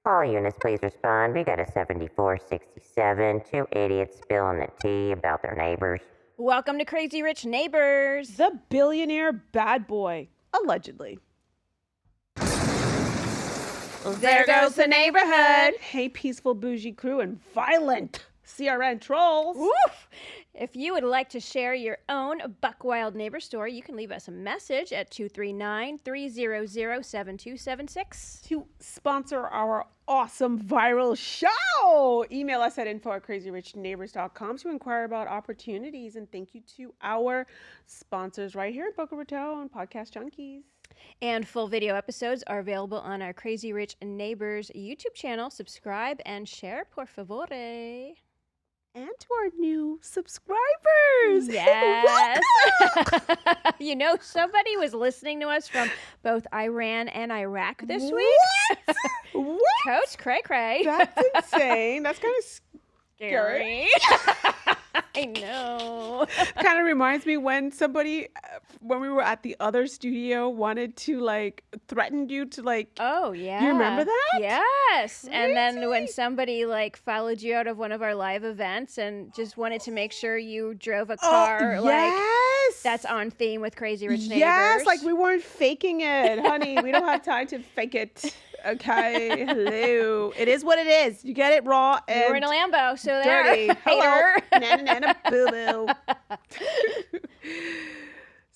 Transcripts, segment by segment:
All units, please respond. We got a 7467. Two idiots spilling the tea about their neighbors. Welcome to Crazy Rich Neighbors. The billionaire bad boy, allegedly. There goes the neighborhood. Hey, peaceful bougie crew and violent CRN trolls. Woof! If you would like to share your own Buck Wild neighbor story, you can leave us a message at 239-300-7276. To sponsor our awesome viral show, email us at info@crazyrichneighbors.com to inquire about opportunities. And thank you to our sponsors right here at Boca Raton, Podcast Junkies. And full video episodes are available on our Crazy Rich Neighbors YouTube channel. Subscribe and share, por favore. And to our new subscribers. Yes. You know, somebody was listening to us from both Iran and Iraq this week. What? Coach Cray Cray. That's insane. That's kind of scary. I know. Kind of reminds me when somebody, when we were at the other studio, wanted to like threaten you to like. Oh, yeah. You remember that? Yes. And then when Really? somebody like followed you out of one of our live events and just wanted to make sure you drove a car, yes. that's on theme with Crazy Rich Neighbors. Yes, like we weren't faking it, honey. We don't have time to fake it. Okay, hello. It is what it is. You get it raw and You were in a Lambo, so dirty. there. Hello, Hater. nana boo boo.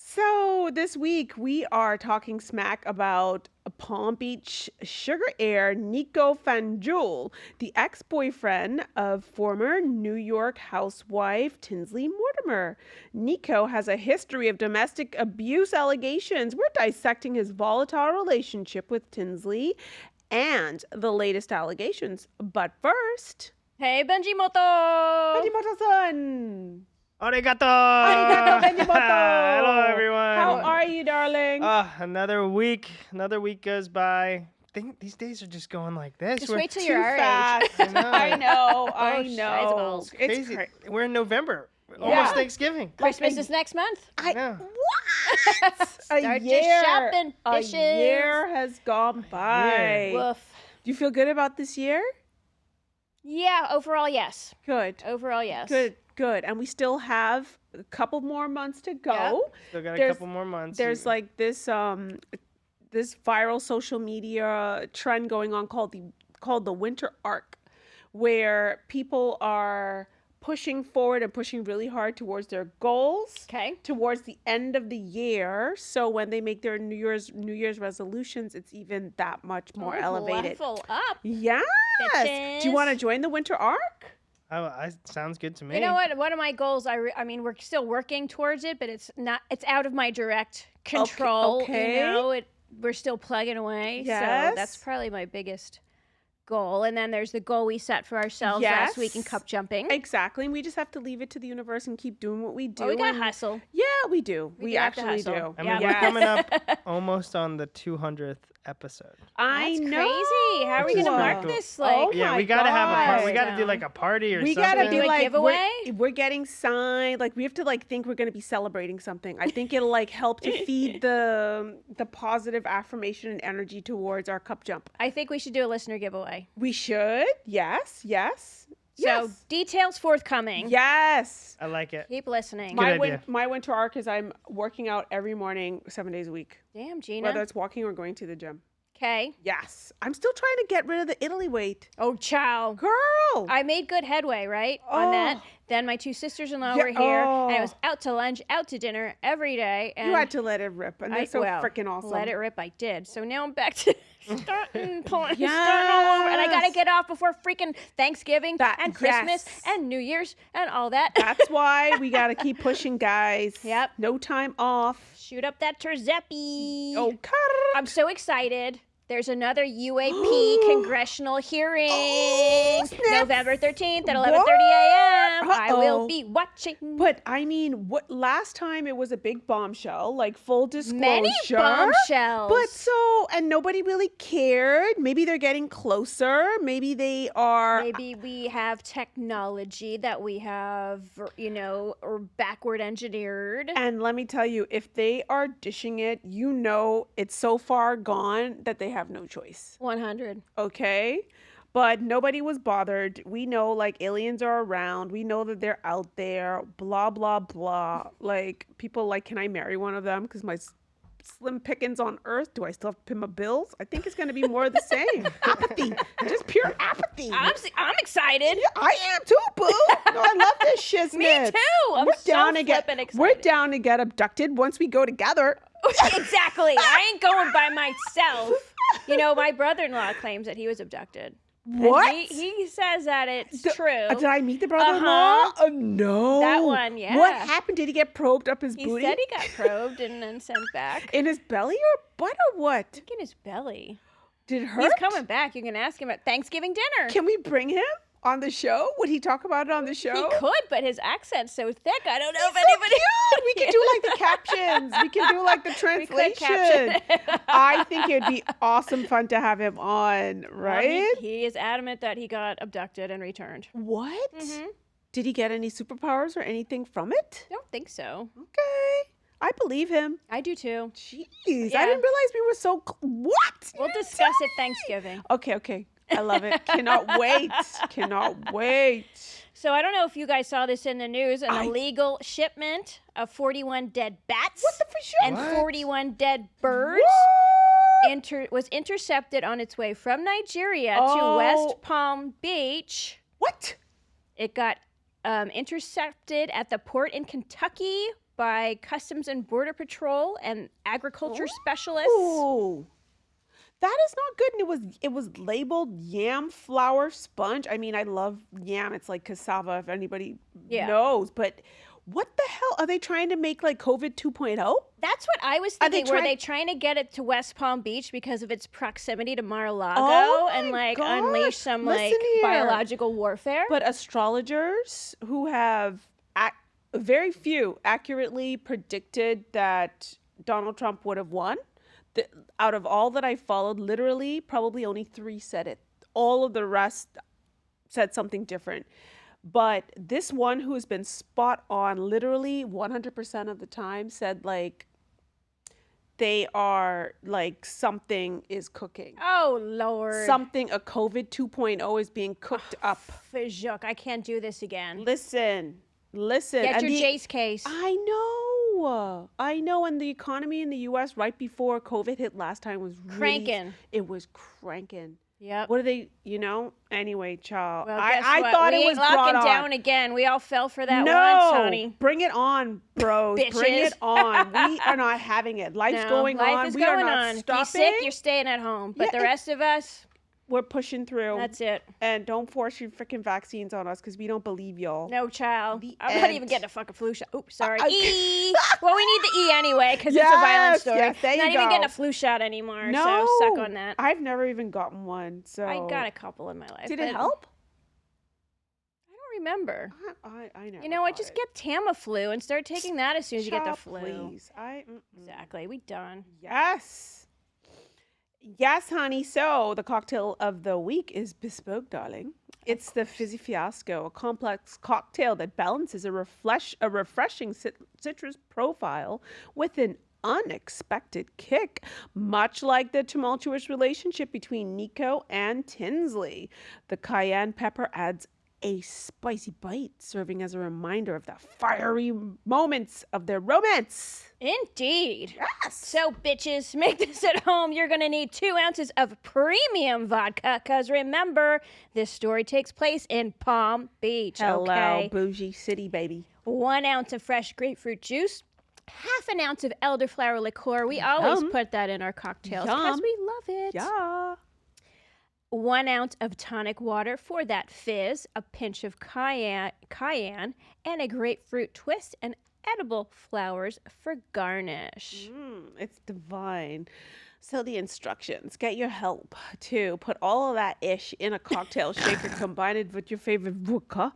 So this week we are talking smack about Palm Beach sugar heir Nico Fanjul, the ex-boyfriend of former New York housewife Tinsley Mortimer. Nico has a history of domestic abuse allegations. We're dissecting his volatile relationship with Tinsley and the latest allegations. But first, Hey, Benji Moto. Benjimoto-san. Arigato! Arigato, Benjimoto. Hello, everyone. How are you, darling? Another week goes by. I think these days are just going like this. Just We're wait till Too you're our age. fast. I know. I know. I Oh, know. shizzles. It's crazy. crazy. We're in November. Yeah. Almost Thanksgiving. Christmas Like, is next month. know. What? Start your shopping, A bitches. year has gone by. Woof. Do you feel good about this year? Yeah, overall, yes. Good. Overall, yes. Good. And we still have a couple more months to go. Yep. Still got a There's- couple more months. There's like this viral social media trend going on called the winter arc, where people are pushing forward and pushing really hard towards their goals Okay. towards the end of the year. So when they make their New Year's resolutions, it's even that much more elevated. Level up. Yes. Bitches. Do you want to join the winter arc? sounds good to me. You know what? One of my goals, I mean, we're still working towards it, but it's out of my direct control. okay. You know, we're still plugging away. So Yes. that's probably my biggest goal. And then there's the goal we set for ourselves last week in Yes. cup jumping. Exactly. And we just have to leave it to the universe and keep doing what we do. Oh, we got to and- hustle. Yeah, we do. We We, do have to actually hustle. do. I mean, Yeah. we're coming up almost on the 200th episode. I That's know. crazy. How are we Which going to is mark pretty cool. this? Like, Oh Yeah, my we gotta have a part. We God. gotta do like a party or We something. gotta Do be a like giveaway? we're getting signed. Like we have to like think we're gonna be celebrating something. I think it'll like help to feed the positive affirmation and energy towards our cup jump. I think we should do a listener giveaway. We should. Yes. So Yes. details forthcoming. Yes. I like it. Keep listening. Good idea. My winter arc is I'm working out every morning, 7 days a week, Damn, Gina. whether it's walking or going to the gym. Okay. Yes. I'm still trying to get rid of the Italy weight. Oh, ciao. Girl. I made good headway, right, on that. Oh. Then my two sisters-in-law Yeah, were here, and I oh. was out to lunch, out to dinner every day. And You had to let it rip, and they're so freaking awesome. Let it rip, I did. So now I'm back to starting all over, and I Yes. gotta get off before freaking Thanksgiving and Christmas yes. and New Year's and all that. That's why we got to keep pushing, guys. Yep. No time off. Shoot up that Terzepi. Oh, I'm so excited. There's another UAP congressional hearing, snaps. November 13th at 11:30 a.m. I will Uh-oh. be watching. But I mean, what last time it was a big bombshell, like full disclosure. Many bombshells. But so, and nobody really cared. Maybe they're getting closer. Maybe they are. Maybe we have technology that we have, or backward engineered. And let me tell you, if they are dishing it, it's so far gone that they have no choice. 100. Okay. But nobody was bothered. We know like aliens are around. We know that they're out there. Blah, blah, blah. Like people like, can I marry one of them? Because my slim pickings on earth. Do I still have to pay my bills? I think it's going to be more of the same. Apathy. Just pure apathy. I'm excited. Yeah, I am too, boo. No, I love this shiznit. Me too. I'm so flippin' excited. We're down to get abducted once we go together. Exactly. I ain't going by myself. You know, my brother-in-law claims that he was abducted. What? He says that it's true. Did I meet the brother-in-law? Uh-huh. No. That one, yeah. What happened? Did he get probed up his He booty? said he got probed and then sent back. In his belly or butt or what? I think in his belly. Did it hurt? He's coming back. You can ask him at Thanksgiving dinner. Can we bring him on the show? Would he talk about it on the show? He could, but his accent's so thick. I don't know if So anybody. cute. We can do like the captions. We can do like the We could translation. caption. I think it would be awesome fun to have him on, right? He is adamant that he got abducted and returned. What? Mm-hmm. Did he get any superpowers or anything from it? I don't think so. Okay. I believe him. I do too. Jeez. Yeah. I didn't realize we were so... What? We'll discuss it Thanksgiving. Okay. I love it. Cannot wait. Cannot wait. So I don't know if you guys saw this in the news. An illegal shipment of 41 dead bats What the for sure? and 41 dead birds was intercepted on its way from Nigeria to West Palm Beach. What? It got intercepted at the port in Kentucky by Customs and Border Patrol and agriculture specialists. Ooh. That is not good. And it was labeled yam flour sponge. I mean, I love yam. It's like cassava if anybody knows. But what the hell? Are they trying to make like COVID 2.0? That's what I was Are they thinking. Were they trying to get it to West Palm Beach because of its proximity to Mar-a-Lago and like unleash some like biological warfare? But astrologers who have very few accurately predicted that Donald Trump would have won. Out of all that I followed, literally probably only 3 said it. All of the rest said something different. But this one who has been spot on literally 100% of the time said like they are like something is cooking. Oh, Lord. Something, a COVID 2.0 is being cooked up. Fizjuk, I can't do this again. Listen. Get your Jace case. I know. And the economy in the U.S. right before COVID hit last time was really, Cranking. It was cranking. Yep. What are they, Anyway, child. Well, I what? thought we it was ain't locking brought on. down again. We all fell for that No, once, honey. Bring it on, bros. Bring Bitches. it on. We are not having it. Life's going on. Life is We going are not on. stopping. If you're sick, you're staying at home. But Yeah, the rest of us, we're pushing through. that's it. And don't force your freaking vaccines on us because we don't believe y'all. No, child. The I'm not end. even getting a fucking flu shot. Oops, sorry. E. Well, we need the E anyway because it's a Yes, violent story. yes, there you not even go. getting a flu shot anymore. No, So suck on that. I've never even gotten one. So I got a couple in my life. Did but it help? I don't remember. I know. You know what? Just get Tamiflu and start taking that as soon as you get the flu. Please. Exactly. We done. Yes. Yes, honey. So the cocktail of the week is bespoke, darling. It's the Fizzy Fiasco, a complex cocktail that balances a refreshing citrus profile with an unexpected kick, much like the tumultuous relationship between Nico and Tinsley. The cayenne pepper adds a spicy bite, serving as a reminder of the fiery moments of their romance. Indeed. Yes. So, bitches, make this at home. You're going to need 2 ounces of premium vodka because remember, this story takes place in Palm Beach. Hello, okay? bougie city, baby. 1 ounce of fresh grapefruit juice, half an ounce of elderflower liqueur. We always put that in our cocktails because we love it. Yeah. 1 ounce of tonic water for that fizz, a pinch of cayenne, and a grapefruit twist, and edible flowers for garnish. It's divine. So the instructions, get your help to put all of that ish in a cocktail shaker, combine it with your favorite vodka,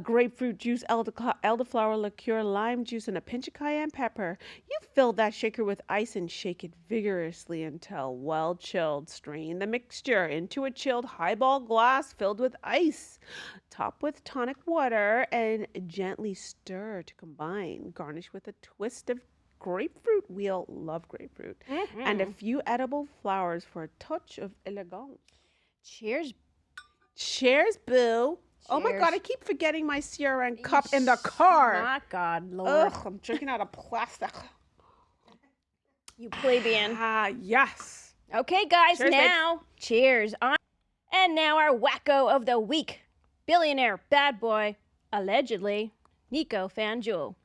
grapefruit juice, elderflower liqueur, lime juice, and a pinch of cayenne pepper. You fill that shaker with ice and shake it vigorously until well chilled. Strain the mixture into a chilled highball glass filled with ice. Top with tonic water and gently stir to combine. Garnish with a twist of grapefruit wheel, love grapefruit, and a few edible flowers for a touch of elegance. Cheers. Cheers, boo. Oh my God, Cheers. I keep forgetting my CRN cup in the car. My God, Lord. Ugh, I'm drinking out of plastic. You plebeian. Ah, yes. Okay, guys, Cheers, babes. now, cheers. And now our wacko of the week. Billionaire bad boy, allegedly, Nico Fanjul.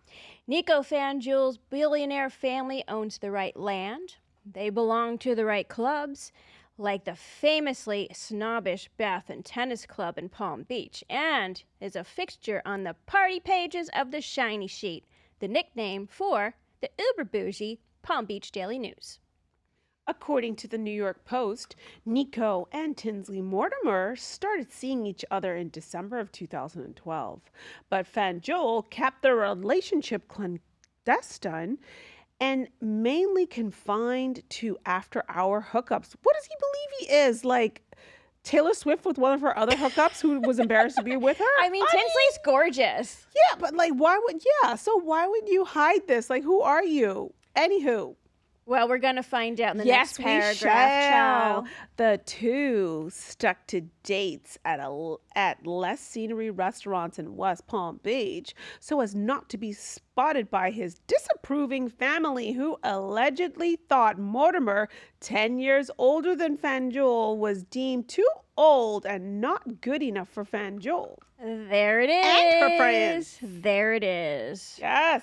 Nico Fanjul's billionaire family owns the right land. They belong to the right clubs, like the famously snobbish Bath and Tennis Club in Palm Beach, and is a fixture on the party pages of the Shiny Sheet, the nickname for the uber bougie Palm Beach Daily News. According to the New York Post, Nico and Tinsley Mortimer started seeing each other in December of 2012. But Fanjul kept their relationship clandestine and mainly confined to after-hour hookups. What does he believe he is? Like Taylor Swift with one of her other hookups who was embarrassed to be with her? I mean, Tinsley's gorgeous. Yeah, but like, why would you hide this? Like, who are you? Anywho. Well, we're going to find out in the Yes, next paragraph, we shall. child. The two stuck to dates at less scenery restaurants in West Palm Beach so as not to be spotted by his disapproving family, who allegedly thought Mortimer, 10 years older than Fanjul, was deemed too old and not good enough for Fanjul. There it is. And her friends. There it is. Yes.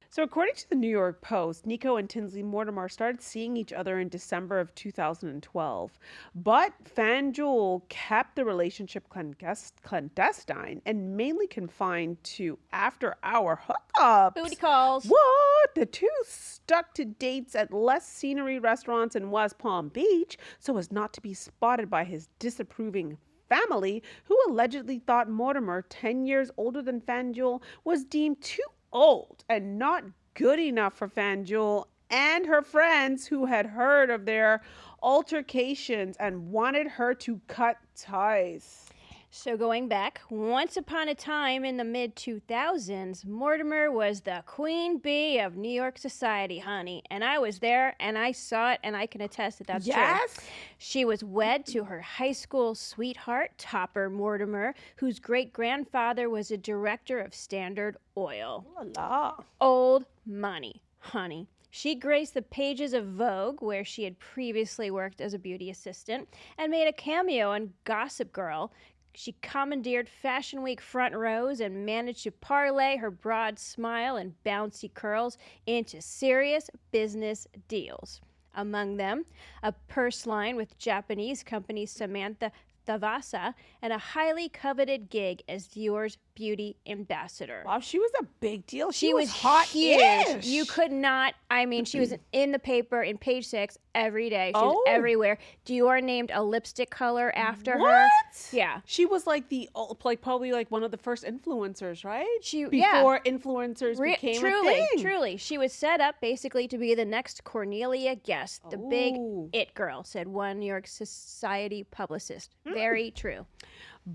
So according to the New York Post, Nico and Tinsley Mortimer started seeing each other in December of 2012. But Fanjul kept the relationship clandestine and mainly confined to after-hour hookups. Booty calls. What? The two stuck to dates at less scenery restaurants in West Palm Beach so as not to be spotted by his disapproving family, who allegedly thought Mortimer, 10 years older than Fanjul, was deemed too old and not good enough for Fanjul and her friends, who had heard of their altercations and wanted her to cut ties. So going back, once upon a time in the mid-2000s, Mortimer was the queen bee of New York society, honey. And I was there, and I saw it, and I can attest that that's Yes. true. She was wed to her high school sweetheart, Topper Mortimer, whose great-grandfather was a director of Standard Oil. La la. Old money, honey. She graced the pages of Vogue, where she had previously worked as a beauty assistant, and made a cameo on Gossip Girl. She commandeered Fashion Week front rows and managed to parlay her broad smile and bouncy curls into serious business deals. Among them, a purse line with Japanese company Samantha Thavasa and a highly coveted gig as Dior's beauty ambassador. Wow, she was a big deal. She was hot. huge. You could not, she was in the paper in Page 6 every day. She was everywhere. Dior named a lipstick color after her. What? Yeah. She was like probably like one of the first influencers, right? Yeah. Before influencers became a thing. Truly. She was set up basically to be the next Cornelia Guest, the big it girl, said one New York Society publicist. Very true.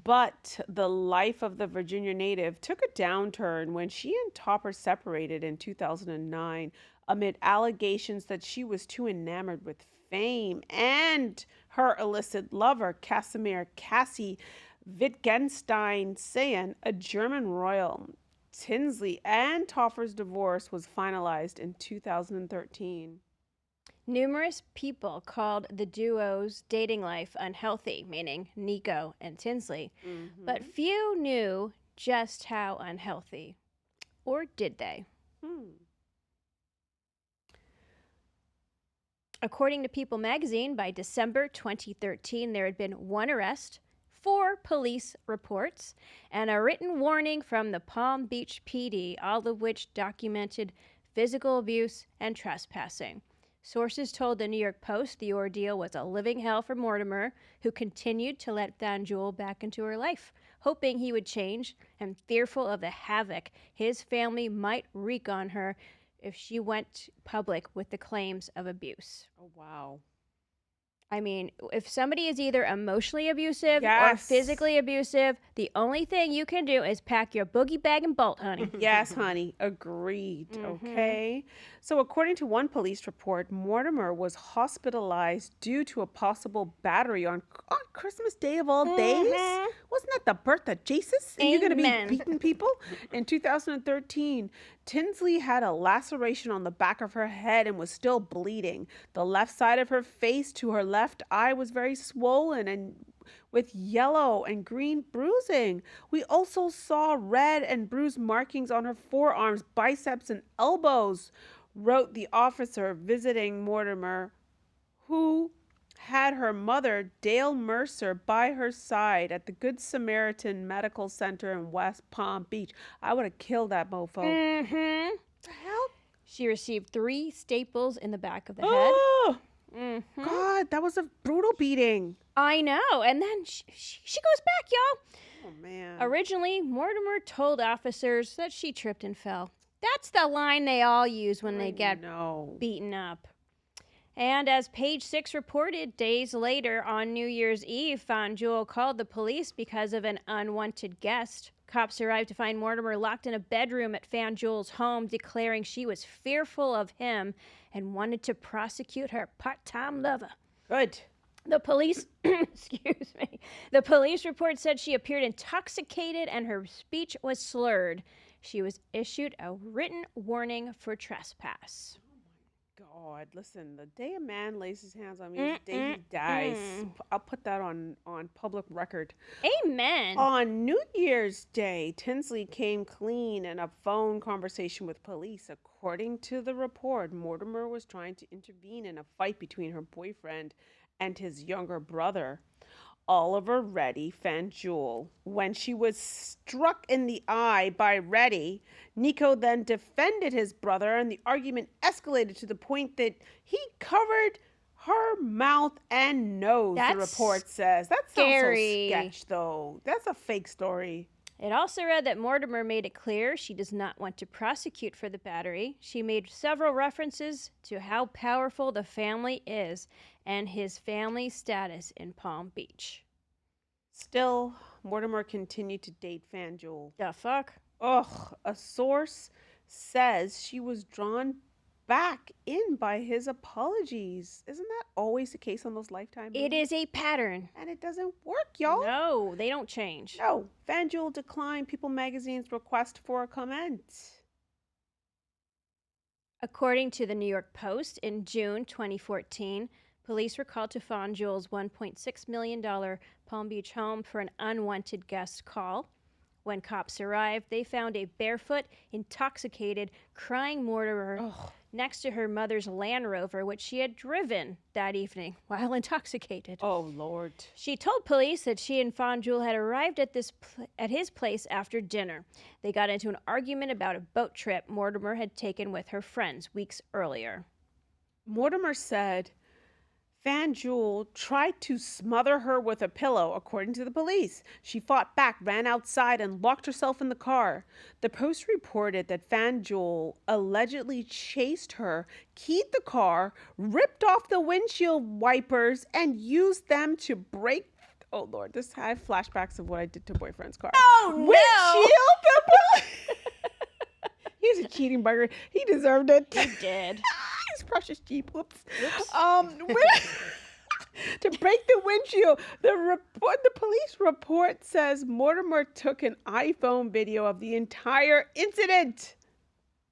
But the life of the Virginia native took a downturn when she and Topper separated in 2009 amid allegations that she was too enamored with fame and her illicit lover, Casimir Cassie Wittgenstein, a German royal. Tinsley and Topper's divorce was finalized in 2013. Numerous people called the duo's dating life unhealthy, meaning Nico and Tinsley, but few knew just how unhealthy. Or did they? According to People magazine, by December 2013, there had been 1 arrest, 4 police reports, and a written warning from the Palm Beach PD, all of which documented physical abuse and trespassing. Sources told the New York Post the ordeal was a living hell for Mortimer, who continued to let Fanjul back into her life, hoping he would change and fearful of the havoc his family might wreak on her if she went public with the claims of abuse. Oh, wow. I mean, if somebody is either emotionally abusive or Yes. physically abusive, the only thing you can do is pack your boogie bag and bolt, honey. Yes, honey. Agreed. Okay. So, according to one police report, Mortimer was hospitalized due to a possible battery on Christmas Day of all days. Wasn't that the birth of Jesus? And you're going to Amen. be beating people? In 2013, Tinsley had a laceration on the back of her head and was still bleeding. The left side of her face to her left eye was very swollen and with yellow and green bruising. We also saw red and bruised markings on her forearms, biceps, and elbows, wrote the officer visiting Mortimer, who had her mother, Dale Mercer, by her side at the Good Samaritan Medical Center in West Palm Beach. I would have killed that mofo. Mm-hmm. The hell? She received 3 staples in the back of the head. Oh, Mm-hmm. God, that was a brutal beating. I know. And then she goes back, y'all. Oh, man. Originally, Mortimer told officers that she tripped and fell. That's the line they all use when they get No. beaten up. And as Page 6 reported, days later on New Year's Eve, Fanjul called the police because of an unwanted guest. Cops arrived to find Mortimer locked in a bedroom at Fanjul's home, declaring she was fearful of him and wanted to prosecute her part-time lover. Good. The police, excuse me, the police report said she appeared intoxicated and her speech was slurred. She was issued a written warning for trespass. God, listen, the day a man lays his hands on me is the day he dies. I'll put that on public record. Amen. On New Year's Day, Tinsley came clean in a phone conversation with police. According to the report, Mortimer was trying to intervene in a fight between her boyfriend and his younger brother, Oliver Reddy Fanjul. When she was struck in the eye by Reddy, Nico then defended his brother, and the argument escalated to the point that he covered her mouth and nose, the That's report says. That sounds scary. so sketch, though. That's a fake story. It also read that Mortimer made it clear she does not want to prosecute for the battery. She made several references to how powerful the family is and his family status in Palm Beach. Still, Mortimer continued to date Fanjul. The fuck? Ugh, a source says she was drawn back in by his apologies. Isn't that always the case on those Lifetime movies? It is a pattern. And it doesn't work, y'all. No, they don't change. No. Fanjul declined People magazine's request for a comment. According to the New York Post, in June 2014, police were called to Fanjul's $1.6 million Palm Beach home for an unwanted guest call. When cops arrived, they found a barefoot, intoxicated, crying Mortimer next to her mother's Land Rover, which she had driven that evening while intoxicated. Oh, Lord. She told police that she and Fanjul had arrived at his place after dinner. They got into an argument about a boat trip Mortimer had taken with her friends weeks earlier. Mortimer said Fanjul tried to smother her with a pillow, according to the police. She fought back, ran outside, and locked herself in the car. The Post reported that Fanjul allegedly chased her, keyed the car, ripped off the windshield wipers, and used them to break. Oh, Lord, I have flashbacks of what I did to boyfriend's car. Oh, no! He's a cheating bugger. He deserved it. He did. His precious Jeep. Whoops. To break the windshield, the police report says Mortimer took an iPhone video of the entire incident.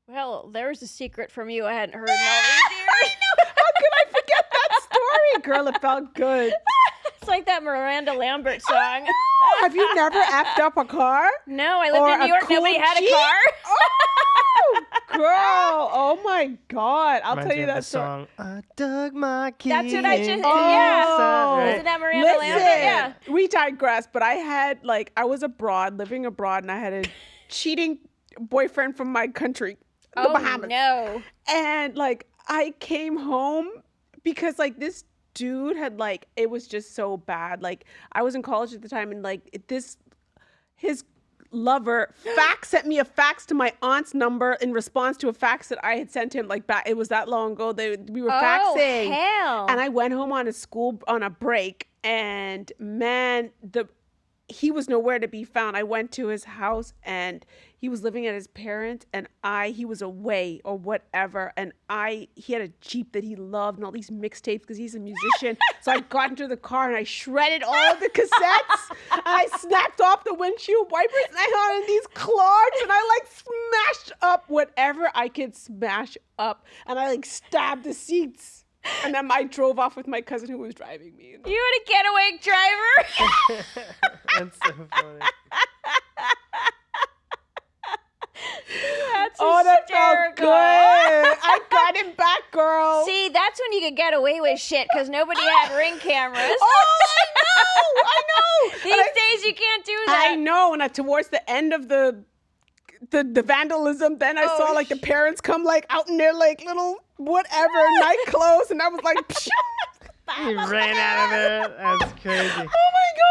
Well, there's a secret from you I hadn't heard in all these years. I know. How could I forget that story? Girl, it felt good. It's like that Miranda Lambert song. Have you never effed up a car? No, I lived Or in New a York. cool Nobody had a Jeep? car. Oh, girl. Oh, my God. I'll Reminds tell me you of that the story. song. I dug my key. That's what I just- into yeah. the side, right? Isn't that Miranda Lambert? Yeah. We digress, but I was living abroad, and I had a cheating boyfriend from my country, the Bahamas. No. And I came home because this dude had it was just so bad. I was in college at the time, and his lover sent me a fax to my aunt's number in response to a fax that I had sent him like back. It was that long ago. We were faxing. Hell. And I went home on a break, and man, he was nowhere to be found. I went to his house, and he was living at his parents, and he was away or whatever. And he had a Jeep that he loved and all these mixtapes because he's a musician. So I got into the car and I shredded all of the cassettes, and I snapped off the windshield wipers, and I had on these clogs, and I like smashed up whatever I could smash up, and I like stabbed the seats. And then I drove off with my cousin who was driving me. You had a getaway driver? That's so funny. That's that felt hysterical. good. I got him back, girl. See, that's when you could get away with shit because nobody had ring cameras. Oh, I know. These days you can't do that. I know. And towards the end of the vandalism, then I saw like the parents come like out in their like little whatever night clothes, and I was like, He ran out of there. That's crazy. oh my god.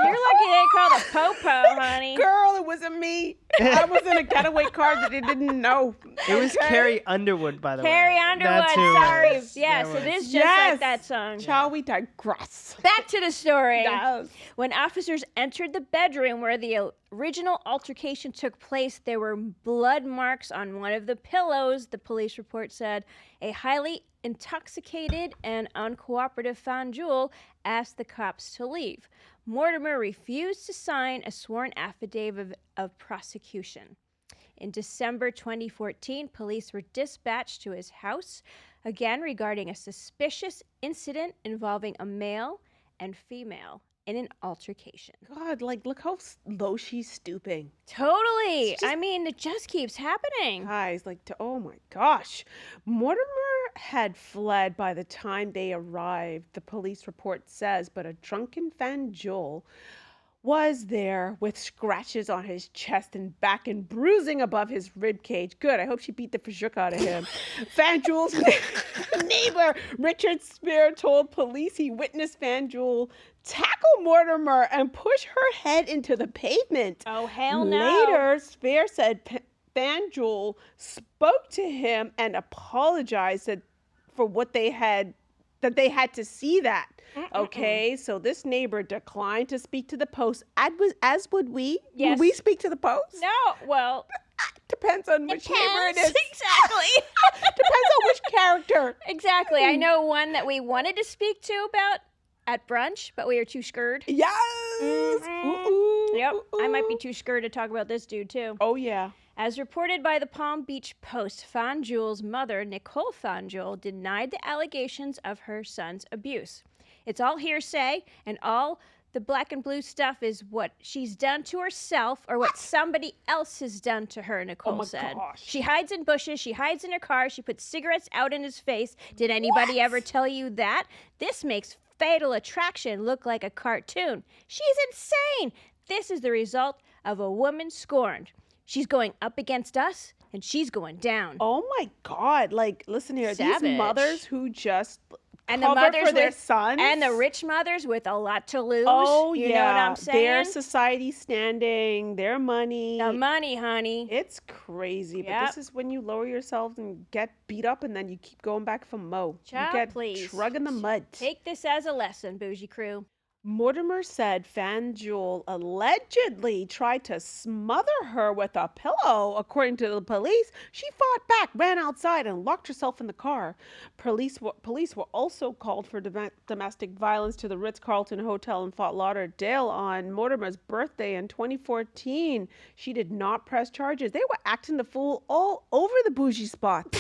You're lucky they called a popo, honey. Girl, it wasn't me. I was in a getaway car that they didn't know. It was Okay? Carrie Underwood, by the way. Carrie Underwood, That's who it sorry. was. Yes, That it was- is just like that song. Shall we digress? Back to the story. Yes. When officers entered the bedroom where the original altercation took place, there were blood marks on one of the pillows, the police report said. A highly intoxicated and uncooperative Fanjul asked the cops to leave. Mortimer refused to sign a sworn affidavit of prosecution. In December 2014, police were dispatched to his house, again regarding a suspicious incident involving a male and female in an altercation. God, like, look how low she's stooping. Totally. I mean, it just keeps happening. Guys, like, oh my gosh. Mortimer had fled by the time they arrived, the police report says, but a drunken Fanjul was there with scratches on his chest and back and bruising above his rib cage. Good. I hope she beat the fajuk out of him. Fanjul's neighbor, Richard Spear, told police he witnessed Fanjul tackle Mortimer and push her head into the pavement. Oh, hell no. Later, Spear said Fanjul spoke to him and apologized for what they had to see that. Okay, so this neighbor declined to speak to the Post, as would we. Yes. Would we speak to the Post? No, well, Depends on which neighbor it is. Exactly. Depends on which character. Exactly. I know one that we wanted to speak to about at brunch, but we were too scared. Yes. Yep. I might be too scared to talk about this dude, too. Oh, yeah. As reported by the Palm Beach Post, Fanjul's mother, Nico Fanjul, denied the allegations of her son's abuse. It's all hearsay, and all the black and blue stuff is what she's done to herself or what somebody else has done to her, Nicole said. Gosh. She hides in bushes, she hides in her car, she puts cigarettes out in his face. Did anybody ever tell you that? This makes Fatal Attraction look like a cartoon. She's insane. This is the result of a woman scorned. She's going up against us, and she's going down. Oh, my God. Like, listen here. Savage. These mothers who just And the cover mothers for their with- sons. And the rich mothers with a lot to lose. Oh, you yeah. know what I'm saying? Their society standing, their money. The money, honey. It's crazy, but Yep. this is when you lower yourselves and get beat up, and then you keep going back for mo. Child, you get please. drug in the mud. Take this as a lesson, Bougie Crew. Mortimer said Fanjul allegedly tried to smother her with a pillow. According to the police, she fought back, ran outside, and locked herself in the car. Police were also called for domestic violence to the Ritz-Carlton Hotel in Fort Lauderdale on Mortimer's birthday in 2014. She did not press charges. They were acting the fool all over the bougie spot.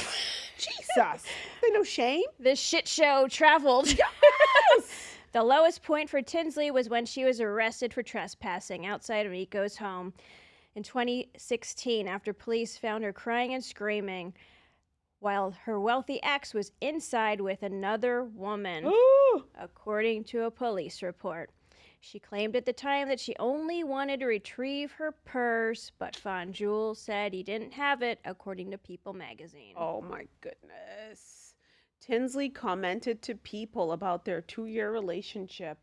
Jesus. They no shame. This shit show traveled. The lowest point for Tinsley was when she was arrested for trespassing outside of Nico's home in 2016 after police found her crying and screaming while her wealthy ex was inside with another woman, Ooh. according to a police report. She claimed at the time that she only wanted to retrieve her purse, but Fanjul said he didn't have it, according to People magazine. Oh my goodness. Tinsley commented to People about their 2-year relationship.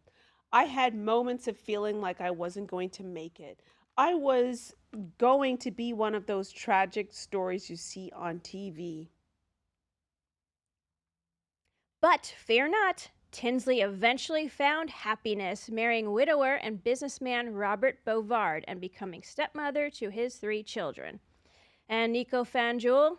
I had moments of feeling like I wasn't going to make it. I was going to be one of those tragic stories you see on TV. But fear not. Tinsley eventually found happiness, marrying widower and businessman Robert Bovard and becoming stepmother to his 3 children. And Nico Fanjul,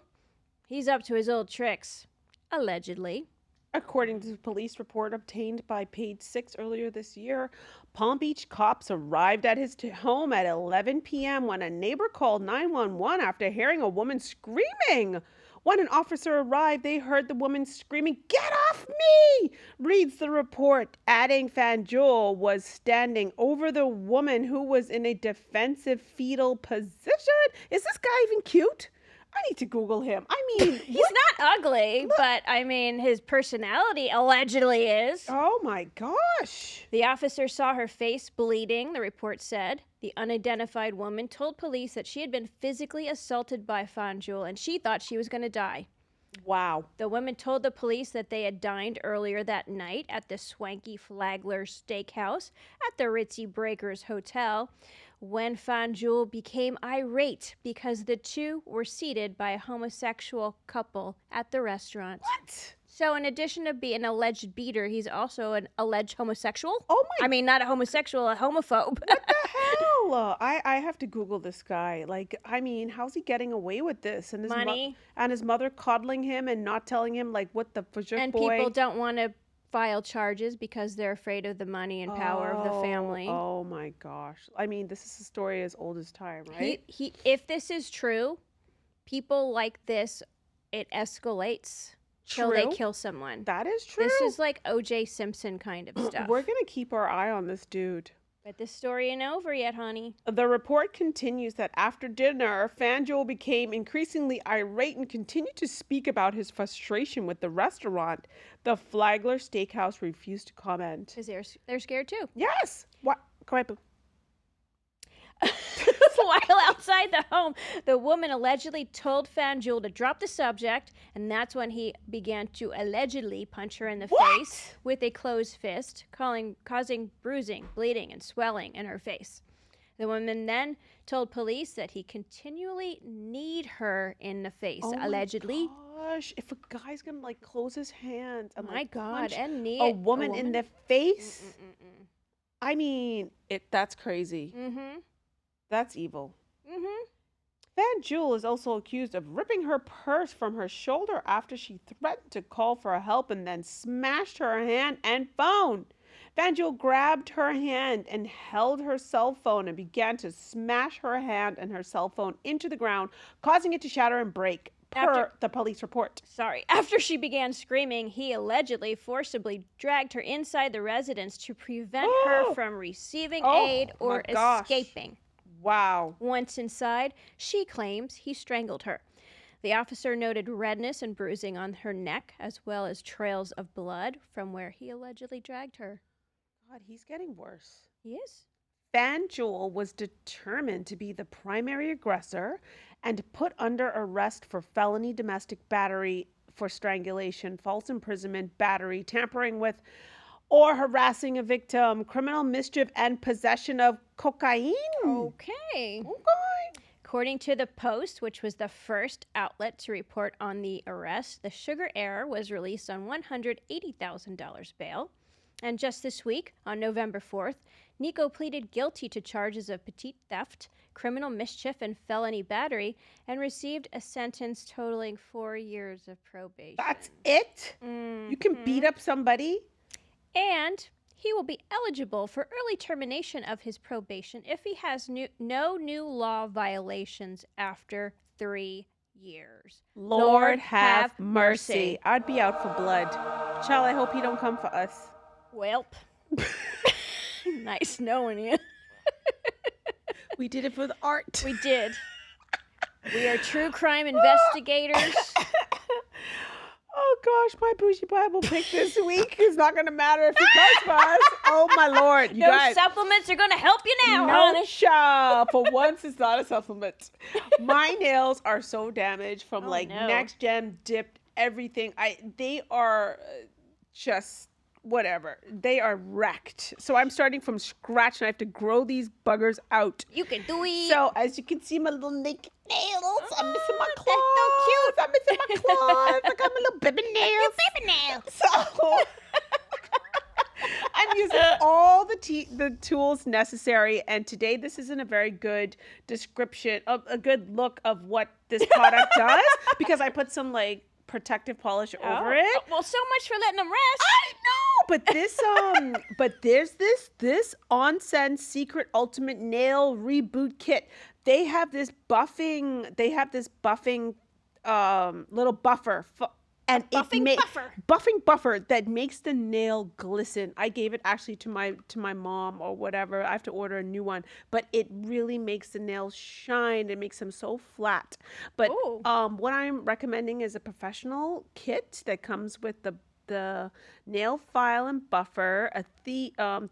he's up to his old tricks, allegedly. According to the police report obtained by Page 6 earlier this year, Palm Beach cops arrived at his home at 11 p.m. when a neighbor called 911 after hearing a woman screaming. When an officer arrived, they heard the woman screaming, "Get off me!" reads the report, adding Fanjul was standing over the woman who was in a defensive fetal position. Is this guy even cute? I need to Google him. I mean, He's not ugly, but I mean, his personality allegedly is. oh my gosh. The officer saw her face bleeding, the report said. The unidentified woman told police that she had been physically assaulted by Fanjul and she thought she was going to die. Wow. The woman told the police that they had dined earlier that night at the swanky Flagler Steakhouse at the Ritzy Breakers Hotel when Fanjul became irate because the two were seated by a homosexual couple at the restaurant. What? So in addition to being an alleged beater, he's also an alleged homosexual? Oh my I mean, not a homosexual, a homophobe. What the hell? I have to Google this guy. Like, I mean, how's he getting away with this? And his Money. And his mother coddling him and not telling him, like, what the fajik And boy. people don't want to file charges because they're afraid of the money and power of the family. Oh my gosh. I mean, this is a story as old as time, right? If this is true, people like this, it escalates till they True. kill someone. That is true. This is like O.J. Simpson kind of stuff. We're going to keep our eye on this dude. But this story ain't over yet, honey. The report continues that after dinner, Fanjul became increasingly irate and continued to speak about his frustration with the restaurant. The Flagler Steakhouse refused to comment. Because they're scared too. Yes! What? Go ahead, Boo. While outside the home, the woman allegedly told Fanjul to drop the subject, and that's when he began to allegedly punch her in the face with a closed fist, causing bruising, bleeding, and swelling in her face. The woman then told police that he continually kneed her in the face, allegedly. Gosh, if a guy's gonna like close his hands and My God, punch and knee a woman in the face, I mean, that's crazy. Mm-hmm. That's evil. Mm-hmm. Fanjul is also accused of ripping her purse from her shoulder after she threatened to call for help and then smashed her hand and phone. Fanjul grabbed her hand and held her cell phone and began to smash her hand and her cell phone into the ground, causing it to shatter and break, per the police report. After she began screaming, he allegedly forcibly dragged her inside the residence to prevent her from receiving aid or escaping. Wow. Once inside, she claims he strangled her. The officer noted redness and bruising on her neck, as well as trails of blood from where he allegedly dragged her. God, he's getting worse. He is? Fanjul was determined to be the primary aggressor and put under arrest for felony domestic battery for strangulation, false imprisonment, battery, tampering with or harassing a victim, criminal mischief, and possession of cocaine. Okay. According to the Post, which was the first outlet to report on the arrest, the sugar heir was released on $180,000 bail. And just this week, on November 4th, Nico pleaded guilty to charges of petite theft, criminal mischief, and felony battery, and received a sentence totaling 4 years of probation. That's it? You can beat up somebody? And he will be eligible for early termination of his probation if he has no new law violations after 3 years. Lord have mercy. I'd be out for blood. Child, I hope he don't come for us. Welp. Nice knowing you. We did it for the art. We did. We are true crime investigators. Oh gosh, my Bougie Bible pick this week is not going to matter if he comes for us. Oh my Lord, you Those guys. supplements are going to help you now, No, honey. child. For once, it's not a supplement. My nails are so damaged from Oh, like no. next gen dipped everything. They are just whatever. They are wrecked. So I'm starting from scratch and I have to grow these buggers out. You can do it. So as you can see, my little naked nails. I'm missing my claws. That's so cute. I'm missing my claws. I got my little baby nails. Baby nails. So I'm using all the tools necessary, and today this isn't a very good description of a good look of what this product does because I put some like protective polish over it. Well, so much for letting them rest. I know, but this but there's this On-Scent Secret Ultimate Nail Reboot Kit. They have this buffing little buffer. And buffing buffer that makes the nail glisten. I gave it actually to my mom or whatever. I have to order a new one, but it really makes the nails shine. It makes them so flat. But what I'm recommending is a professional kit that comes with the nail file and buffer, a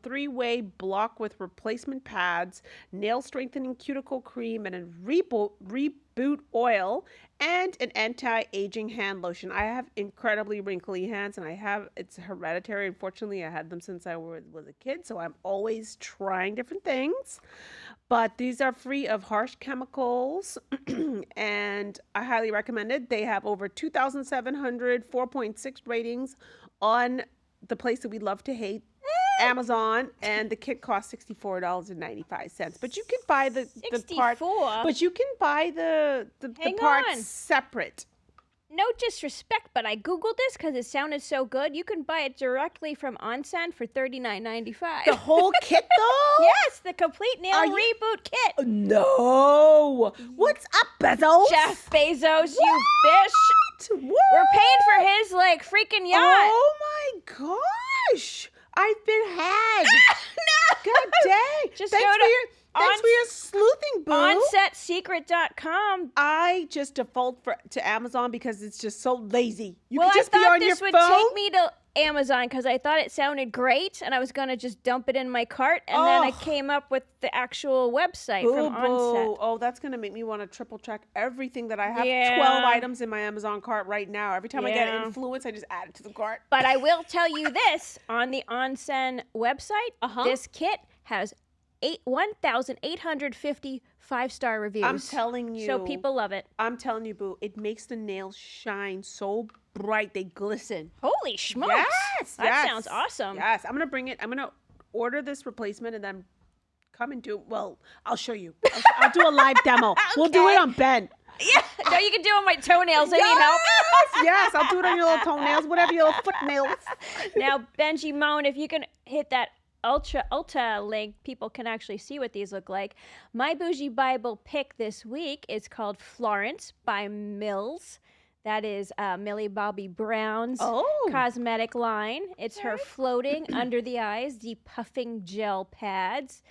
three-way block with replacement pads, nail strengthening cuticle cream, and a reboot oil, and an anti-aging hand lotion. I have incredibly wrinkly hands, and it's hereditary. Unfortunately, I had them since I was a kid, so I'm always trying different things. But these are free of harsh chemicals, and I highly recommend it. They have over 2,700 4.6 ratings on the place that we love to hate, Amazon, and the kit costs $64.95. But you can buy the part. But you can buy the parts separate. No disrespect, but I Googled this because it sounded so good. You can buy it directly from On-Scent for $39.95. The whole kit, though? Yes, the complete nail reboot kit. No. What's up, Bezos? Jeff Bezos, you bitch. What? We're paying for his, like, freaking yacht. Oh, my gosh. I've been had. No. God dang. Just Thanks for your sleuthing, boo. OnSetSecret.com. I just default to Amazon because it's just so lazy. You Well, can just I be thought on your this would phone. take me to Amazon because I thought it sounded great and I was going to just dump it in my cart. And then I came up with the actual website from On-Set. Oh, that's going to make me want to triple check everything that I have. Yeah. 12 items in my Amazon cart right now. Every time I get influence, I just add it to the cart. But I will tell you this, on the On-Scent website, this kit has 1,850 five-star reviews. I'm telling you. So people love it. I'm telling you, boo. It makes the nails shine so bright. They glisten. Holy smokes. Yes. That sounds awesome. Yes. I'm going to bring it. I'm going to order this replacement and then come and do, well, I'll show you. I'll do a live demo. Okay. We'll do it on Ben. Yeah. No, you can do it on my toenails. I need help. Yes. I'll do it on your little toenails, whatever your little foot nails. Now, Benji Moan, if you can hit that Ulta link, people can actually see what these look like. My Bougie Bible pick this week is called Florence by Mills. That is Millie Bobby Brown's cosmetic line. It's her floating under the eyes, depuffing gel pads.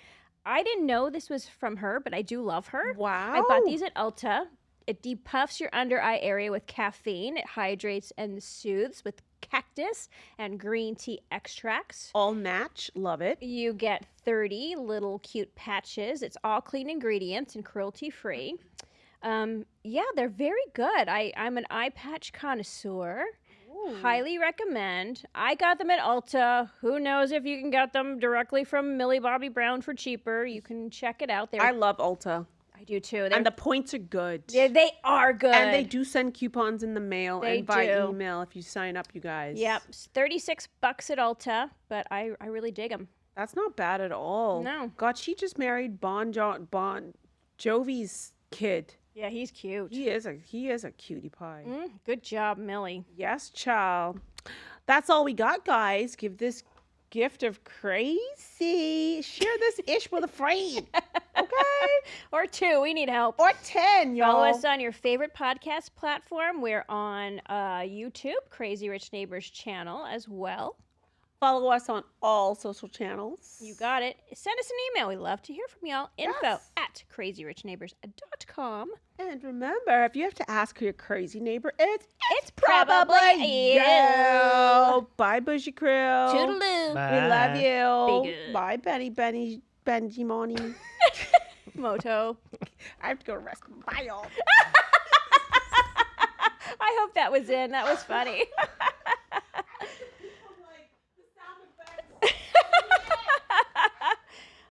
I didn't know this was from her, but I do love her. Wow. I bought these at Ulta. It depuffs your under eye area with caffeine. It hydrates and soothes with cactus and green tea extracts. All match. Love it. You get 30 little cute patches. It's all clean ingredients and cruelty-free. Yeah, they're very good. I'm an eye patch connoisseur. Ooh. Highly recommend. I got them at Ulta. Who knows if you can get them directly from Millie Bobby Brown for cheaper. You can check it out. I love Ulta. I do too. And the points are good. Yeah, they are good. And they do send coupons in the mail and by email if you sign up, you guys. Yep. $36 at Ulta, but I really dig them. That's not bad at all. No. God, she just married Bon Jovi's kid. Yeah, he's cute. He is a cutie pie. Good job, Millie. Yes, child. That's all we got, guys. Give this gift of crazy. Share this ish with a friend. Okay? Or 2. We need help. Or 10, y'all. Follow us on your favorite podcast platform. We're on YouTube, Crazy Rich Neighbors channel as well. Follow us on all social channels. You got it. Send us an email. We love to hear from y'all. info@crazyrichneighbors.com. And remember, if you have to ask who your crazy neighbor is, it's probably you. Bye, Bougie Crew. Toodaloo. We love you. Be good. Bye, Benji, Moni. Moto. I have to go to rest. Bye, y'all. I hope that was in. That was funny.